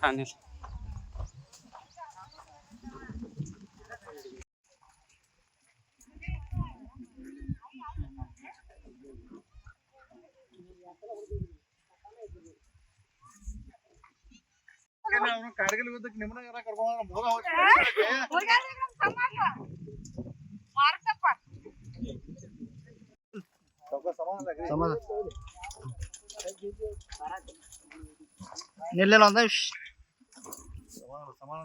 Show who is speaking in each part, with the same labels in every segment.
Speaker 1: ಅನಿಲ್
Speaker 2: ಕಾರ್ಗಿಲ್ ಯುದ್ಧಕ್ಕೆ ನಿಮ್ಮನ್ನ ಯಾರ ಕರ್ಕೊಂಡ್
Speaker 3: ನಿಲ್ಲೇನ ಒಂದ
Speaker 2: ಸಮಾನ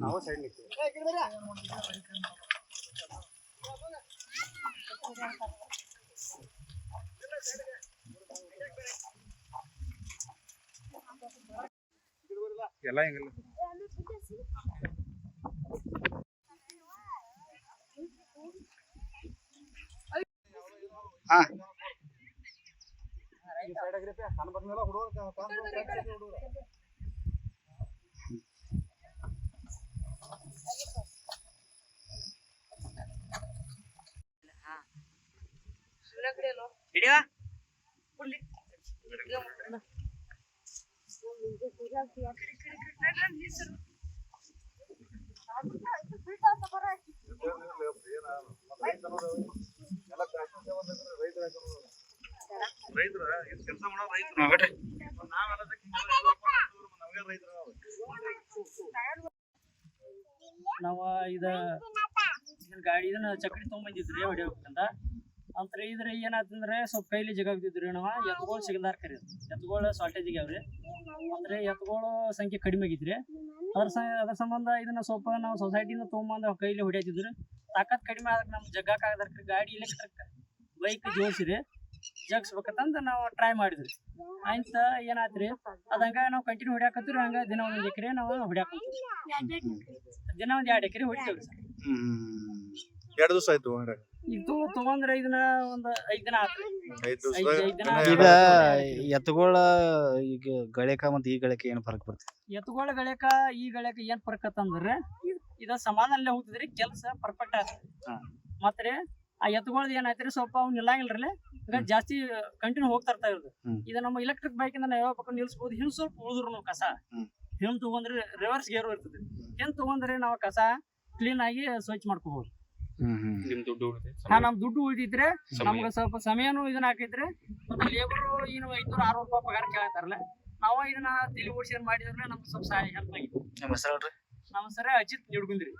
Speaker 1: ನಾವು ಸೈಡ್
Speaker 2: ಎಲ್ಲ ಹೆಂಗಿಲ್ಲ ಕೆಲಸ ಮಾಡೋ
Speaker 4: ನಾವು ಇದನ್ನ ಗಾಡಿ ಇದನ್ನ ಚಕ್ಡಿ ತೊಗೊಂಬಂದಿದ್ರಿ ಹೊಡಿಬೇಕಂತ ಅಂತರ ಇದ್ರ ಏನಾಯ್ತಂದ್ರೆ ಸ್ವಲ್ಪ ಕೈಲಿ ಜಗಾಗ್ತಿದ್ರಿ ನಾವು ಎತ್ಗಳು ಸಿಗದಾರ ಕರಿ ಎತ್ಗಳು ಶಾರ್ಟೇಜ್ ಆಗ್ಯಾವ್ರಿ ಅಂದ್ರೆ ಎತ್ಗಳು ಸಂಖ್ಯೆ ಕಡಿಮೆ ಆಗಿದ್ರಿ ಅದ್ರ ಸಂಬಂಧ ಇದನ್ನ ಸ್ವಲ್ಪ ನಾವು ಸೊಸೈಟಿಯಿಂದ ತೊಗೊಂಬಂದು ಕೈಲಿ ಹೊಡಿಯತಿದ್ರಿ ತಾಕತ್ ಕಡಿಮೆ ಆದ್ರೆ ನಮ್ಗೆ ಜಗ್ಗಾಕ ಆಗದಾರ ಗಾಡಿ ಎಲೆಕ್ಟ್ರಿಕ್ ಬೈಕ್ ಜೋಡಿಸಿರಿ ಜಗ್ಸ್ಬೇಕಂತ ನಾವು ಟ್ರೈ ಮಾಡಿದ್ರಿ ಅಂತ ಏನಾಯ್ತ್ರಿ ಅದಂಗ ನಾವು ಕಂಟಿನ್ಯೂ ಹೊಡ್ಯಾಕತ್ತೀವಿ ಹಂಗ ದಿನ ಒಂದೊಂದು ಎಕರೆ ನಾವು ಹೊಡ್ಯಾಕತ್ತೀವಿ ದಿನ ಒಂದ್ 2 ಎಕರೆ ಹೊಡಿತೇವ್ರಿ ಸರ್
Speaker 2: 2 ದಿವಸ ಆಯ್ತು
Speaker 4: ಇದು ತಗೊಂಡ್ರೆ ಇದನ್ನ ಒಂದ್ 5 ದಿನ ಆತ್ರಿ
Speaker 2: 5 ದಿನ
Speaker 3: ಈಗ ಎತ್ತುಗಳ ಈಗ ಗಳಿಕ ಮತ್ತೆ ಈ ಗಳಿಕೆ ಏನ್ ಫರಕ್ ಬರ್ತದೆ
Speaker 4: ಎತ್ತುಗಳ ಗಳಿಕ ಈ ಗಳಿಕ ಏನ್ ಫರಕ್ ಅಂತಂದ್ರೆ ಇದ ಸಮಾನಲ್ಲೇ ಹೋಗ್ತದ್ರಿ ಕೆಲಸ ಪರ್ಫೆಕ್ಟ್ ಆತ್ರಿ ಮತ್ತೆ ಆ ಎತ್ತುಗಳ್ ಏನಾಯ್ತ್ರಿ ಸ್ವಲ್ಪ ಅವ್ನು ನಿಲ್ಲಂಗಿಲ್ರಿ ಈಗ ಜಾಸ್ತಿ ಕಂಟಿನ್ಯೂ ಹೋಗ್ತಾ ಇರ್ತಾ ಇರೋದು ಇದು ನಮ್ಮ ಎಲೆಕ್ಟ್ರಿಕ್ ಬೈಕ್ ಇಂದ ನಾವು ಯಾವಾಗ ನಿಲ್ಸ್ಬೋದು ಹಿಂದ್ ಸ್ವಲ್ಪ ಉಳಿದ್ರು ನಾವು ಕಸ ಹಿಂದ್ ತಗೊಂಡ್ರೆ ರಿವರ್ಸ್ ಗೇರ್ ಇರ್ತದೆ ಹಿಂದ್ ತಗೊಂಡ್ರೆ ನಾವು ಕಸ ಕ್ಲೀನ್ ಆಗಿ ಸ್ವಚ್ಛ ಮಾಡ್ಕೋಬಹುದು ನಮ್ ದುಡ್ಡು ಉಳಿದಿದ್ರೆ ನಮ್ಗೆ ಸ್ವಲ್ಪ ಸಮಯನೂ ಇದನ್ನ ಹಾಕಿದ್ರೆ ಮತ್ತೆ ಲೇಬರ್ ಏನು 500-600 ರೂಪಾಯಿ ಪಗಾರ ಕೇಳ್ತಾರಲ್ಲ ನಾವು ಇದನ್ನ ತಲೆ ಓಡಿಸಿ ಮಾಡಿದ್ರೆ ನಮ್ಗೆ ಸ್ವಲ್ಪ ಸಹಾಯ ಹೆಲ್ಪ್ ಆಗಿದೆ.
Speaker 3: ನಮ್ಮ ಹೆಸರು
Speaker 4: ನಮ್ಮ ಸರ ಅಜಿತ್ ನಿಡ್ಗುಂದ್ರಿ.